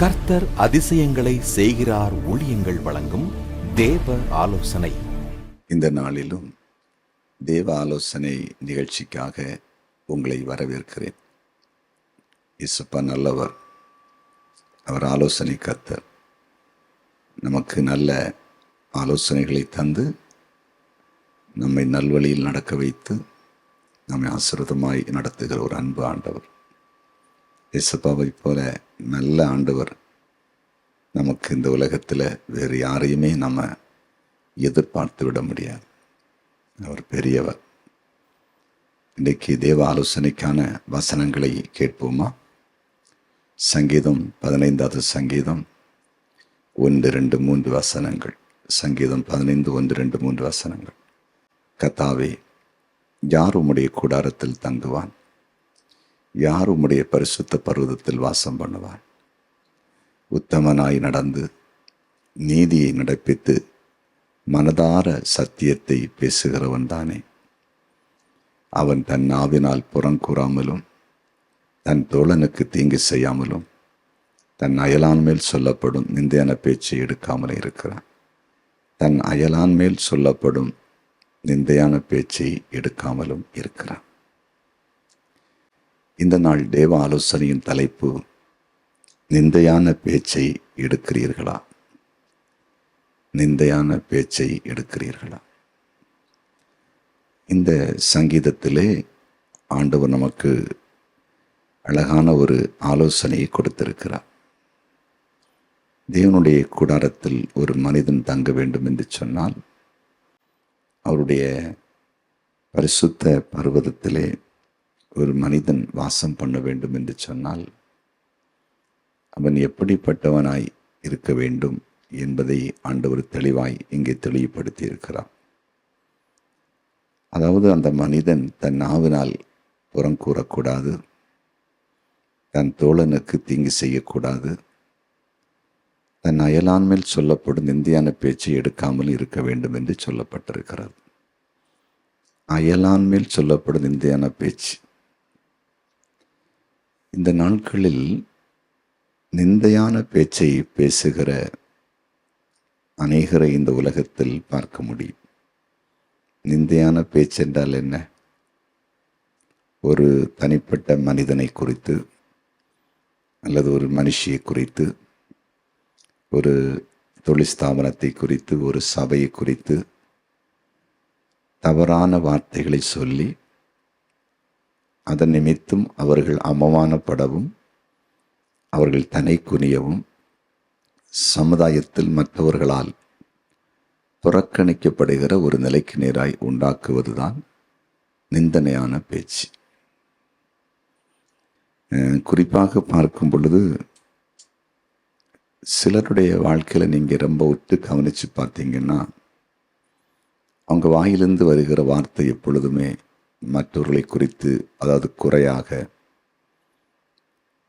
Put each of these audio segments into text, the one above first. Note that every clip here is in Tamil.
கர்த்தர் அதிசயங்களை செய்கிறார் ஊழியங்கள் வழங்கும் தேவ ஆலோசனை. இந்த நாளிலும் தேவ ஆலோசனை நிகழ்ச்சிக்காக உங்களை வரவேற்கிறேன். இயேசுப்பா நல்லவர், அவர் ஆலோசனை கர்த்தர். நமக்கு நல்ல ஆலோசனைகளை தந்து நம்மை நல்வழியில் நடக்க வைத்து நம்மை ஆசீர்வாதமாய் நடத்துகிற ஒரு அன்பு ஆண்டவர். இயேசுப்பாவை போல நல்ல ஆண்டவர் நமக்கு இந்த உலகத்தில் வேறு யாரையுமே நம்ம எதிர்பார்த்து விட முடியாது. அவர் பெரியவர். இன்றைக்கு தேவ ஆலோசனைக்கான வசனங்களை கேட்போமா? சங்கீதம் 15வது சங்கீதம் 1, 2, 3 வசனங்கள். சங்கீதம் 15, 1, 2, 3 வசனங்கள். கர்த்தாவே, யார் உம்முடைய கூடாரத்தில் தங்குவான்? யார் உம்முடைய பரிசுத்த பர்வதத்தில் வாசம் பண்ணுவான்? உத்தமனாய் நடந்து நீதியை நடப்பித்து மனதார சத்தியத்தை பேசுகிறவன் தானே. அவன் தன் நாவினால் புறங்கூறாமலும் தன் தோழனுக்கு தீங்கு செய்யாமலும் தன் அயலான் மேல் சொல்லப்படும் நிந்தையான பேச்சை எடுக்காமலே இருக்கிறான். தன் அயலான் மேல் சொல்லப்படும் நிந்தையான பேச்சை எடுக்காமலும் இருக்கிறான். இந்த நாள் தேவ ஆலோசனையின் தலைப்பு, நிந்தையான பேச்சை எடுக்கிறீர்களா? நிந்தையான பேச்சை எடுக்கிறீர்களா? இந்த சங்கீதத்திலே ஆண்டவர் நமக்கு அழகான ஒரு ஆலோசனையை கொடுத்திருக்கிறார். தேவனுடைய கூடாரத்தில் ஒரு மனிதன் தங்க வேண்டும் என்று சொன்னால், அவருடைய பரிசுத்த பர்வதத்திலே ஒரு மனிதன் வாசம் பண்ண வேண்டும் என்று சொன்னால், அவன் எப்படிப்பட்டவனாய் இருக்க வேண்டும் என்பதை ஆண்டவர் தெளிவாய் இங்கே தெளிவுபடுத்தி இருக்கிறார். அதாவது அந்த மனிதன் தன் நாவினால் புறம் கூறக்கூடாது, தன் தோழனுக்கு தீங்கு செய்யக்கூடாது, தன் அயலான் மேல் சொல்லப்படும் நிந்தையான பேச்சை எடுக்காமல் இருக்க வேண்டும் என்று சொல்லப்பட்டிருக்கிறது. அயலான் மேல் சொல்லப்படும் நிந்தையான பேச்சு. இந்த நாட்களில் நிந்தையான பேச்சை பேசுகிற அநேகரை இந்த உலகத்தில் பார்க்க முடியும். நிந்தையான பேச்சு என்றால் என்ன? ஒரு தனிப்பட்ட மனிதனை குறித்து அல்லது ஒரு மனுஷியை குறித்து, ஒரு தொழிற்ஸ்தாபனத்தை குறித்து, ஒரு சபையை குறித்து தவறான வார்த்தைகளை சொல்லி அதன் நிமித்தம் அவர்கள் அவமானப்படவும் அவர்கள் தன்னை குனியவும் சமுதாயத்தில் மற்றவர்களால் புறக்கணிக்கப்படுகிற ஒரு நிலைக்கு நேராய் உண்டாக்குவதுதான் நிந்தனையான பேச்சு. குறிப்பாக பார்க்கும் பொழுது சிலருடைய வாழ்க்கையில் நீங்கள் ரொம்ப விட்டு கவனித்து பார்த்தீங்கன்னா, அவங்க வாயிலிருந்து வருகிற வார்த்தை எப்பொழுதுமே மற்றவர்களை குறித்து, அதாவது குறையாக,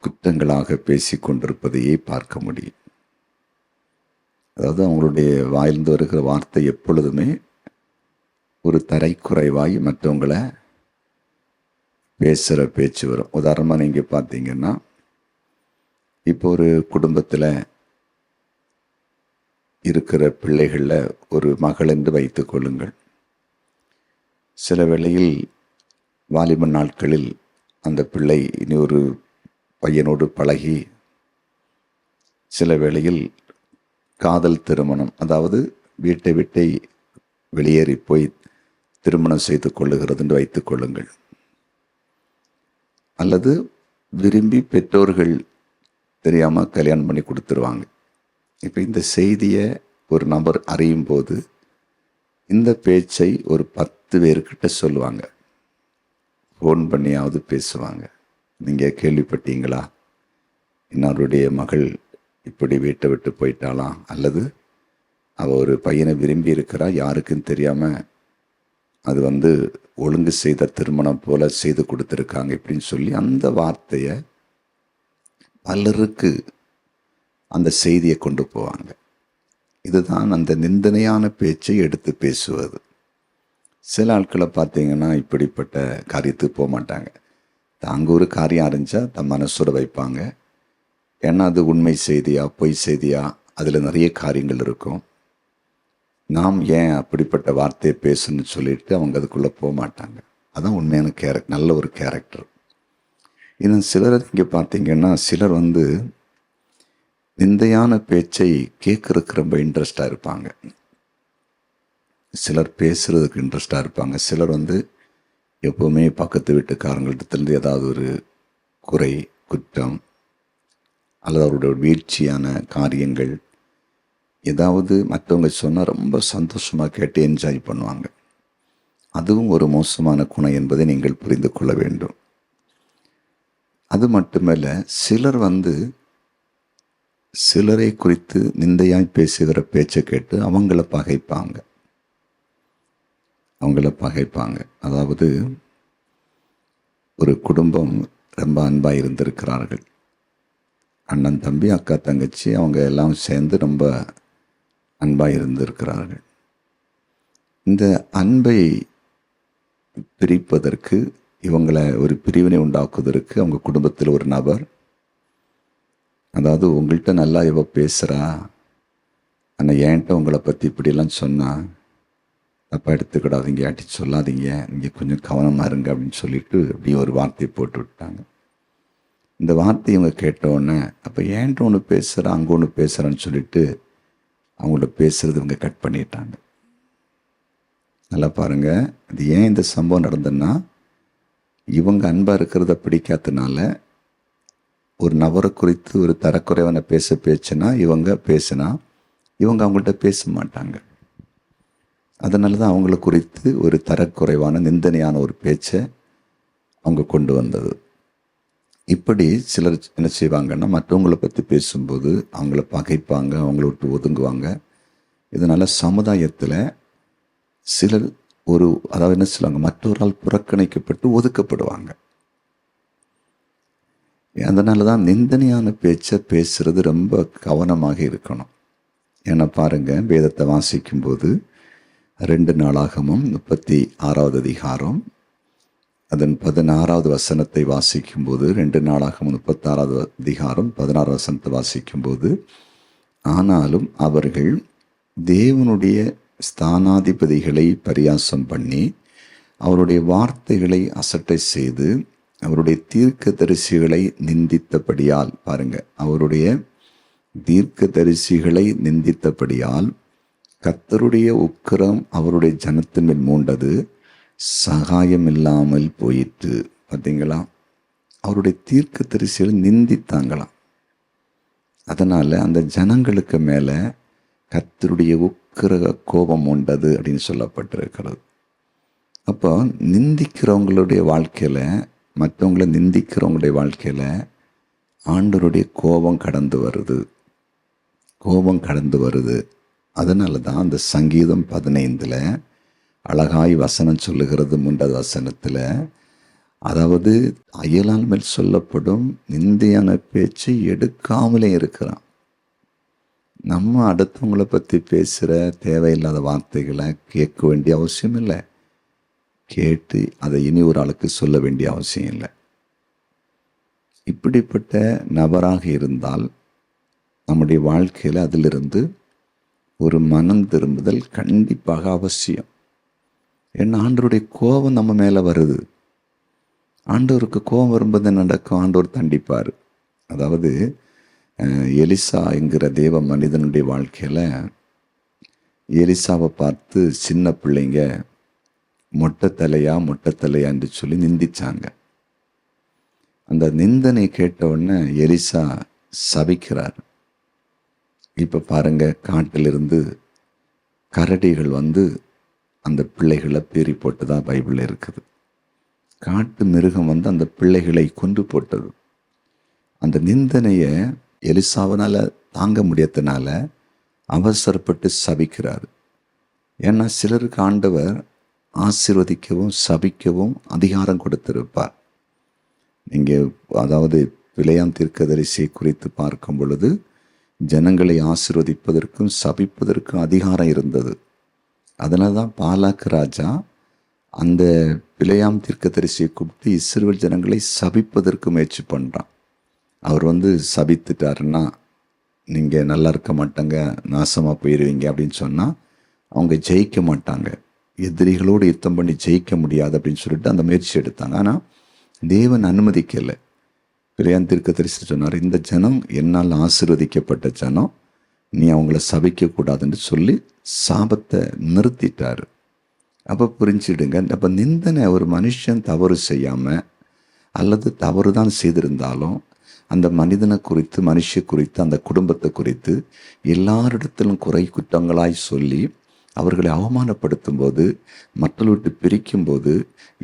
குற்றங்களாக பேசி கொண்டிருப்பதையே பார்க்க முடியும். அதாவது அவங்களுடைய வாயிலிருந்து வருகிற வார்த்தை எப்பொழுதுமே ஒரு தரைக்குறைவாய் மற்றவங்களை பேசுகிற பேச்சு வரும். உதாரணமாக நீங்கள் பார்த்தீங்கன்னா, இப்போ ஒரு குடும்பத்தில் இருக்கிற பிள்ளைகளில் ஒரு மகள் என்று வைத்துக் கொள்ளுங்கள். சில வேளையில் வாலிப நாட்களில் அந்த பிள்ளை இனி ஒரு பையனோடு பழகி, சில வேளையில் காதல் திருமணம், அதாவது வீட்டை விட்டு வெளியேறி போய் திருமணம் செய்து கொள்ளுகிறது என்று வைத்துக் கொள்ளுங்கள். அல்லது விரும்பி பெற்றோர்கள் தெரியாமல் கல்யாணம் பண்ணி கொடுத்துருவாங்க. இப்போ இந்த செய்தியை ஒரு நபர் அறியும் போது இந்த பேச்சை ஒரு 10 பேர்கிட்ட சொல்லுவாங்க. ஃபோன் பண்ணியாவது பேசுவாங்க. நீங்கள் கேள்விப்பட்டீங்களா, இன்னொருடைய மகள் இப்படி வீட்டை விட்டு போயிட்டாலாம், அல்லது அவள் ஒரு பையனை விரும்பி இருக்கிறா, யாருக்கும் தெரியாமல் அது ஒழுங்கு செய்த திருமணம் போல செய்து கொடுத்துருக்காங்க இப்படின்னு சொல்லி அந்த வார்த்தையை பலருக்கு அந்த செய்தியை கொண்டு போவாங்க. இதுதான் அந்த நிந்தனையான பேச்சை எடுத்து பேசுவது. சில ஆட்களை பார்த்தீங்கன்னா இப்படிப்பட்ட காரியத்துக்கு போக மாட்டாங்க. தாங்க ஒரு காரியம் அறிஞ்சா தன் மனசோட வைப்பாங்க. ஏன்னா அது உண்மை செய்தியா பொய் செய்தியா அதில் நிறைய காரியங்கள் இருக்கும். நாம் ஏன் அப்படிப்பட்ட வார்த்தையை பேசணும்னு சொல்லிட்டு அவங்க அதுக்குள்ளே போக மாட்டாங்க. அதான் உண்மையான நல்ல ஒரு கேரக்டர். இன்னும் சிலர் இங்கே பார்த்தீங்கன்னா, சிலர் நிந்தையான பேச்சை கேட்கறதுக்கு ரொம்ப இன்ட்ரெஸ்டாக இருப்பாங்க. சிலர் பேசுறதுக்கு இன்ட்ரெஸ்டாக இருப்பாங்க. சிலர் எப்போவுமே பக்கத்து வீட்டுக்காரங்கள்கிட்டருந்து ஏதாவது ஒரு குறை, குற்றம் அல்லது அவருடைய வீழ்ச்சியான காரியங்கள் ஏதாவது மற்றவங்க சொன்னால் ரொம்ப சந்தோஷமாக கேட்டு என்ஜாய் பண்ணுவாங்க. அதுவும் ஒரு மோசமான குணம் என்பதை நீங்கள் புரிந்து கொள்ள வேண்டும். அது மட்டுமல்ல, சிலர் சிலரை குறித்து நிந்தையாய் பேசுகிற பேச்சை கேட்டு அவங்கள பகைப்பாங்க. அதாவது ஒரு குடும்பம் ரொம்ப அன்பாக இருந்திருக்கிறார்கள். அண்ணன் தம்பி, அக்கா தங்கச்சி, அவங்க எல்லாம் சேர்ந்து ரொம்ப அன்பாக இருந்திருக்கிறார்கள். இந்த அன்பை பிரிப்பதற்கு, இவங்களை ஒரு பிரிவினை உண்டாக்குவதற்கு அவங்க குடும்பத்தில் ஒரு நபர், அதாவது உங்கள்கிட்ட நல்லா இவ பேசுகிறா, ஆனால் ஏன்ட்ட உங்களை பற்றி இப்படியெல்லாம் சொன்னால் தப்பாக எடுத்துக்கிடாதீங்க, யாட்டி சொல்லாதீங்க, நீங்கள் கொஞ்சம் கவனமாக இருங்க அப்படின்னு சொல்லிட்டு இப்படி ஒரு வார்த்தையை போட்டு விட்டாங்க. இந்த வார்த்தை இவங்க கேட்டோடனே, அப்போ ஏன்ட்ட ஒன்று பேசுகிறா அங்கே ஒன்று பேசுகிறான்னு சொல்லிட்டு அவங்கள்ட்ட பேசுகிறது இவங்க கட் பண்ணிட்டாங்க. நல்லா பாருங்கள், இது ஏன் இந்த சம்பவம் நடந்ததுன்னா, இவங்க அன்பாக இருக்கிறத பிடிக்காதனால ஒரு நபரை குறித்து ஒரு தரக்குறைவான பேச்சுன்னா இவங்க அவங்கள்ட்ட பேச மாட்டாங்க. அதனால தான் அவங்கள குறித்து ஒரு தரக்குறைவான நிந்தனையான ஒரு பேச்சை அவங்க கொண்டு வந்தது. இப்படி சிலர் என்ன செய்வாங்கன்னா, மற்றவங்களை பற்றி பேசும்போது அவங்கள பகைப்பாங்க, அவங்கள விட்டு ஒதுங்குவாங்க. இதனால் சமுதாயத்தில் சிலர் அதாவது என்ன சொல்லுவாங்க, மற்றவரால் புறக்கணிக்கப்பட்டு ஒதுக்கப்படுவாங்க. அதனால தான் நிந்தனையான பேச்சை பேசுறது ரொம்ப கவனமாக இருக்கணும். ஏன்னா பாருங்க, வேதத்தை வாசிக்கும்போது 2 நாளாகமும் 36வது அதிகாரம் அதன் 16வது வசனத்தை வாசிக்கும்போது, 2 நாளாகமும் 36வது அதிகாரம் 16 வசனத்தை வாசிக்கும்போது, ஆனாலும் அவர்கள் தேவனுடைய ஸ்தானாதிபதிகளை பரியாசம் பண்ணி அவருடைய வார்த்தைகளை அசட்டை செய்து அவருடைய தீர்க்கதரிசிகளை நிந்தித்தபடியால், பாருங்க, அவருடைய தீர்க்கதரிசிகளை நிந்தித்தபடியால் கர்த்தருடைய உக்கிரம் அவருடைய ஜனத்தின் மேல் மூண்டது, சகாயம் இல்லாமல் போயிற்று. பார்த்தீங்களா, அவருடைய தீர்க்கதரிசிகளை நிந்தித்தாங்களாம். அதனால அந்த ஜனங்களுக்கு மேல கர்த்தருடைய உக்கிர கோபம் உண்டது அப்படின்னு சொல்லப்பட்டிருக்கிறது. அப்போ நிந்திக்கிறவங்களுடைய வாழ்க்கையில, மற்றவங்களை நிந்திக்கிறவங்களுடைய வாழ்க்கையில ஆண்டவருடைய கோபம் கடந்து வருது. அதனால தான் அந்த சங்கீதம் 15 அழகாய் வசனம் சொல்லுகிறது 3வது வசனத்தில், அதாவது அயலான் மேல் சொல்லப்படும் நிந்தையான பேச்சை எடுக்காமலே இருக்கிறான். நம்ம அடுத்தவங்களை பற்றி பேசுகிற தேவையில்லாத வார்த்தைகளை கேட்க வேண்டிய அவசியம் இல்லை, கேட்டு அதை இனி ஒரு ஆளுக்கு சொல்ல வேண்டிய அவசியம் இல்லை. இப்படிப்பட்ட நபராக இருந்தால் நம்முடைய வாழ்க்கையில் அதிலிருந்து ஒரு மனம் திரும்புதல் கண்டிப்பாக அவசியம். ஏன்னா ஆண்டவருடைய கோபம் நம்ம மேலே வருது. ஆண்டவருக்கு கோபம் வரும்போது நடக்கும், ஆண்டவர் தண்டிப்பார். அதாவது எலிசா என்கிற தேவ மனிதனுடைய வாழ்க்கையில் எலிசாவை பார்த்து சின்ன பிள்ளைங்க மொட்டை தலையா என்று சொல்லி நிந்திச்சாங்க. அந்த நிந்தனை கேட்ட உடனே எலிசா சபிக்கிறார். இப்போ பாருங்க, காட்டிலிருந்து கரடிகள் அந்த பிள்ளைகளை பீறி போட்டுதான் பைபிளில் இருக்குது. காட்டு மிருகம் அந்த பிள்ளைகளை கொன்று போட்டது. அந்த நிந்தனையை எலிசாவினால தாங்க முடியாதனால அவசரப்பட்டு சபிக்கிறார். ஏன்னா சிலருக்கு ஆண்டவர் ஆசீர்வதிக்கவும் சபிக்கவும் அதிகாரம் கொடுத்திருப்பார். நீங்கள் அதாவது பிலேயாம் தீர்க்கதரிசியை குறித்து பார்க்கும் பொழுது ஜனங்களை ஆசீர்வதிப்பதற்கும் சபிப்பதற்கும் அதிகாரம் இருந்தது. அதனால தான் பாலாக் ராஜா அந்த பிலேயாம் தீர்க்கதரிசியை கூப்பிட்டு இஸ்ரவேல் ஜனங்களை சபிப்பதற்கு முயற்சி பண்ணுறான். அவர் சபித்துட்டாருன்னா, நீங்கள் நல்லா இருக்க மாட்டாங்க, நாசமாக போயிடுவீங்க அப்படின்னு சொன்னால் அவங்க ஜெயிக்க மாட்டாங்க. எதிரிகளோடு யுத்தம் பண்ணி ஜெயிக்க முடியாது அப்படின்னு சொல்லிட்டு அந்த முயற்சி எடுத்தாங்க. ஆனால் தேவன் அனுமதிக்கலை. பிரியான் தீர்க்கதரிசி சொன்னார், இந்த ஜனம் என்னால் ஆசீர்வதிக்கப்பட்ட ஜனம், நீ அவங்கள சபிக்கக்கூடாதுன்னு சொல்லி சாபத்தை நிறுத்திட்டார். அப்போ புரிஞ்சிடுங்க, அப்போ நிந்தனை ஒரு மனுஷன் தவறு செய்யாமல் அல்லது தவறு தான் செய்திருந்தாலும் அந்த மனிதனை குறித்து, மனுஷ குறித்து, அந்த குடும்பத்தை குறித்து எல்லாரிடத்திலும் குறை குற்றங்களாய் சொல்லி அவர்களை அவமானப்படுத்தும் போது, மற்றவர்களை விட்டு பிரிக்கும் போது,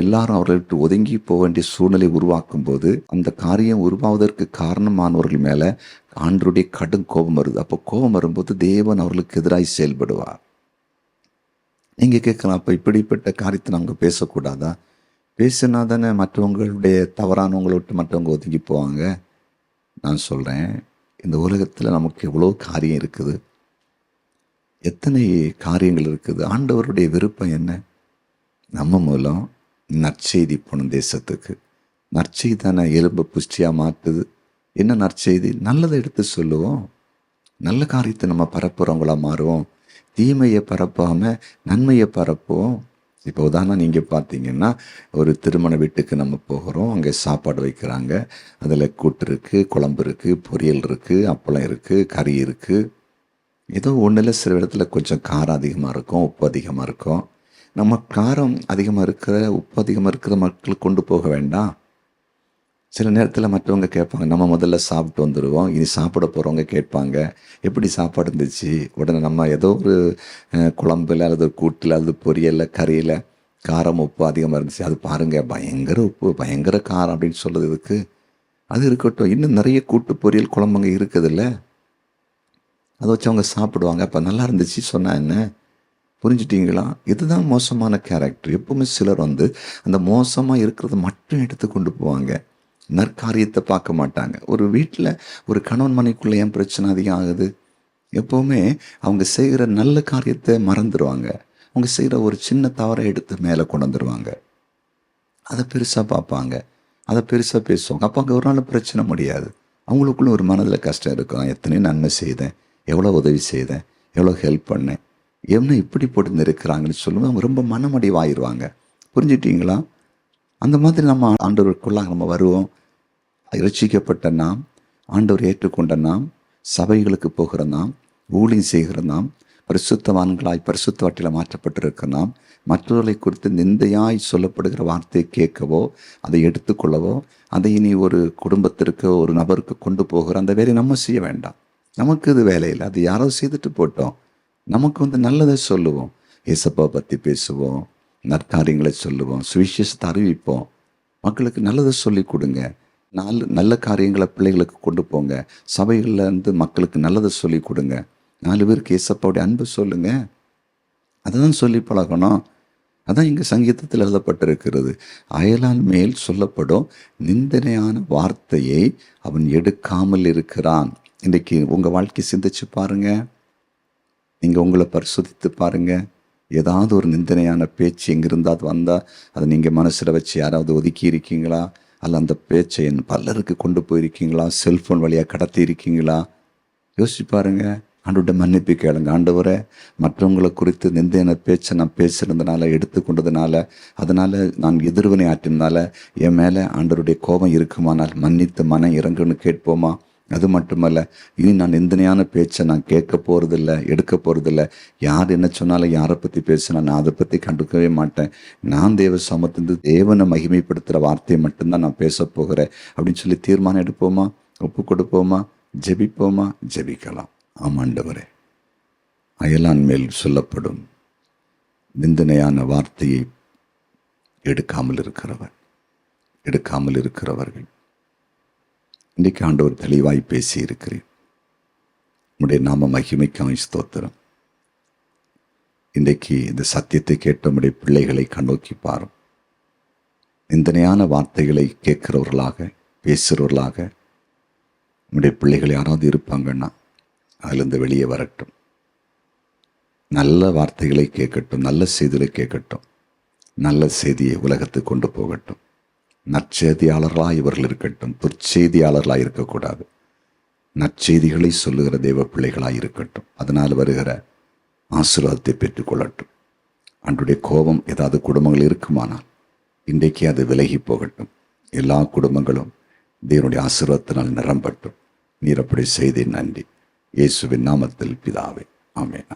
எல்லாரும் அவர்களை விட்டு ஒதுங்கி போக வேண்டிய சூழ்நிலை உருவாக்கும் போது, அந்த காரியம் உருவாவதற்கு காரணமானவர்கள் மேலே ஆண்டவருடைய கடும் கோபம் வருது. அப்போ கோபம் வரும்போது தேவன் அவர்களுக்கு எதிராய் செயல்படுவார். நீங்கள் கேட்கலாம், அப்போ இப்படிப்பட்ட காரியத்தை நாங்கள் பேசக்கூடாதா? பேசினா தானே மற்றவங்களுடைய தவறானவங்களை விட்டு மற்றவங்க ஒதுங்கி போவாங்க. நான் சொல்கிறேன், இந்த உலகத்தில் நமக்கு எவ்வளோ காரியம் இருக்குது, எத்தனை காரியங்கள் இருக்குது. ஆண்டவருடைய விருப்பம் என்ன? நம்ம மூலம் நற்செய்தி போன தேசத்துக்கு. நற்செய்தி தானே எலும்பு புஷ்டியாக மாற்றுது. என்ன நற்செய்தி? நல்லதை எடுத்து சொல்லுவோம், நல்ல காரியத்தை நம்ம பரப்புகிறவங்களா மாறுவோம். தீமையை பரப்பாமல் நன்மையை பரப்புவோம். இப்போ உதாரணம் நீங்கள் பார்த்தீங்கன்னா, ஒரு திருமண வீட்டுக்கு நம்ம போகிறோம், அங்கே சாப்பாடு வைக்கிறாங்க, அதில் கூட்டு இருக்குது, குழம்பு இருக்குது, பொரியல் இருக்குது, அப்பளம் இருக்குது, கறி இருக்குது. ஏதோ ஒன்றில் சில இடத்துல கொஞ்சம் காரம் அதிகமாக இருக்கும், உப்பு அதிகமாக இருக்கும். நம்ம காரம் அதிகமாக இருக்கிற, உப்பு அதிகமாக இருக்கிற மக்களுக்கு கொண்டு போக வேண்டாம். சில நேரத்தில் மற்றவங்க கேட்பாங்க, நம்ம முதல்ல சாப்பிட்டு வந்துடுவோம், இனி சாப்பிட போகிறவங்க கேட்பாங்க, எப்படி சாப்பாடு இருந்துச்சு? உடனே நம்ம ஏதோ ஒரு குழம்புல அல்லது கூட்டில் அல்லது பொரியலில் கறியில் காரம் உப்பு அதிகமாக இருந்துச்சு, அது பாருங்கள் பயங்கர உப்பு பயங்கர காரம் அப்படின்னு சொல்கிறதுக்கு அது இருக்கட்டும். இன்னும் நிறைய கூட்டு பொரியல் குழம்புங்க இருக்குதுல்ல, அதை வச்சு அவங்க சாப்பிடுவாங்க. அப்போ நல்லா இருந்துச்சு சொன்னால் என்ன? புரிஞ்சுட்டிங்களா? இதுதான் மோசமான கேரக்டர். எப்பவுமே சிலர் அந்த மோசமாக இருக்கிறத மட்டும் எடுத்து கொண்டு போவாங்க, நற்காரியத்தை பார்க்க மாட்டாங்க. ஒரு வீட்டில் ஒரு கணவன் மனைக்குள்ளே ஏன் பிரச்சனை அதிகம் ஆகுது? எப்போவுமே அவங்க செய்கிற நல்ல காரியத்தை மறந்துடுவாங்க. அவங்க செய்கிற ஒரு சின்ன தவறை எடுத்து மேலே கொண்டு வந்துடுவாங்க, அதை பெருசாக பார்ப்பாங்க, அதை பெருசாக பேசுவாங்க. அப்போ அங்கே ஒரு நாள் பிரச்சனை முடியாது. அவங்களுக்குள்ள ஒரு மனதில் கஷ்டம் இருக்கும், எத்தனையோ நன்மை செய்தேன், எவ்வளோ உதவி செய்தேன், எவ்வளோ ஹெல்ப் பண்ணேன், என்ன இப்படி போட்டு இருக்கிறாங்கன்னு சொல்லும்போது அவங்க ரொம்ப மனமடிவாயிருவாங்க. புரிஞ்சுட்டிங்களா? அந்த மாதிரி நம்ம ஆண்டவருக்குள்ளாக நம்ம வருவோம். ரட்சிக்கப்பட்ட நாம், ஆண்டவர் ஏற்றுக்கொண்ட நாம், சபைகளுக்கு போகிற நாம், ஊழியம் செய்கிற நாம், பரிசுத்தவான்களாய் பரிசுத்த வாட்டில் மாற்றப்பட்டிருக்கிற நாம், மற்றவர்களை குறித்து நிந்தையாய் சொல்லப்படுகிற வார்த்தையை கேட்கவோ அதை எடுத்துக்கொள்ளவோ அதை இனி ஒரு குடும்பத்திற்கு ஒரு நபருக்கு கொண்டு போகிற அந்த வேலையை நம்ம செய்ய வேண்டாம். நமக்கு இது வேலை இல்லை, அது யாரோ செய்துட்டு போட்டோம். நமக்கு நல்லதை சொல்லுவோம், இயேசப்பா பற்றி பேசுவோம், நற்காரியங்களை சொல்லுவோம், சுவிசேஷத்தை அறிவிப்போம், மக்களுக்கு நல்லதை சொல்லி கொடுங்க. நல்ல காரியங்களை பிள்ளைகளுக்கு கொண்டு போங்க. சபைகளில் மக்களுக்கு நல்லதை சொல்லி கொடுங்க. 4 பேருக்கு இயேசப்பாவுடைய அன்பு சொல்லுங்க. அதுதான் சொல்லி பழகணும். அதான் இங்கே சங்கீதத்தில் எழுதப்பட்டிருக்கிறது, அயலான் மேல் சொல்லப்படும் நிந்தனையான வார்த்தையை அவன் எடுக்காமல் இருக்கிறான். இன்றைக்கி உங்கள் வாழ்க்கை சிந்திச்சு பாருங்க, நீங்கள் உங்களை பரிசோதித்து பாருங்க. ஏதாவது ஒரு நிந்தனையான பேச்சு எங்கிருந்தாது வந்தால் அதை நீங்கள் மனசில் வச்சு யாராவது ஒதுக்கி இருக்கீங்களா? அல்ல அந்த பேச்சை பலருக்கு கொண்டு போயிருக்கீங்களா? செல்ஃபோன் வழியாக கடத்தி இருக்கீங்களா? யோசிச்சு பாருங்க. ஆண்டவர்கிட்ட மன்னிப்பு கேளுங்க. ஆண்டவரே, மற்றவங்களை குறித்து நிந்தையான பேச்சை நான் பேசுகிறதுனால, எடுத்துக்கொண்டதுனால, அதனால் நான் எதிர்வினை ஆற்றினால என் மேலே ஆண்டவருடைய கோபம் இருக்குமானால் மன்னித்து மனம் இறங்குன்னு கேட்போமா? அது மட்டுமல்ல, இனி நான் நிந்தனையான பேச்சை நான் கேட்க போகிறதில்ல, எடுக்க போகிறதில்ல. யார் என்ன சொன்னாலும், யாரை பற்றி பேசினா நான் அதை பற்றி கண்டுக்கவே மாட்டேன். நான் தேவ சமத்திலிருந்து தேவனை மகிமைப்படுத்துகிற வார்த்தையை மட்டும்தான் நான் பேச போகிறேன் அப்படின்னு சொல்லி தீர்மானம் எடுப்போமா? ஒப்பு கொடுப்போமா? ஜெபிப்போமா? ஜெபிக்கலாம். ஆமாண்டவரே, அயலான் மேல் சொல்லப்படும் நிந்தனையான வார்த்தையை எடுக்காமல் இருக்கிறவர்கள் இன்றைக்கு ஆண்டவர் தெளிவாய் பேசி இருக்கிறேன். உடைய நாம மகிமைக்காக ஸ்தோத்திரம். இன்றைக்கு இந்த சத்தியத்தை கேட்ட உடைய பிள்ளைகளை கண்ணோக்கி பாரும். நிந்தனையான வார்த்தைகளை கேட்கிறவர்களாக, பேசுகிறவர்களாக உடைய பிள்ளைகள் யாராவது இருப்பாங்கன்னா அதிலிருந்து வெளியே வரட்டும். நல்ல வார்த்தைகளை கேட்கட்டும், நல்ல செய்திகளை கேட்கட்டும், நல்ல செய்தியை உலகத்துக்கு கொண்டு போகட்டும். நற்செய்தியாளர்களாக இவர்கள் இருக்கட்டும், துர்ச்செய்தியாளர்களாக இருக்கக்கூடாது. நற்செய்திகளை சொல்லுகிற தெய்வ பிள்ளைகளாக இருக்கட்டும். அதனால் வருகிற ஆசீர்வாதத்தை பெற்றுக்கொள்ளட்டும். அன்றைய கோபம் ஏதாவது குடும்பங்கள் இருக்குமானால் இன்றைக்கு அது விலகி போகட்டும். எல்லா குடும்பங்களும் தேவனுடைய ஆசீர்வாதத்தினால் நிரம்பட்டும். நீர் அப்படி செய்தேன். நன்றி. இயேசுவின் நாமத்தில் பிதாவே, ஆமென்.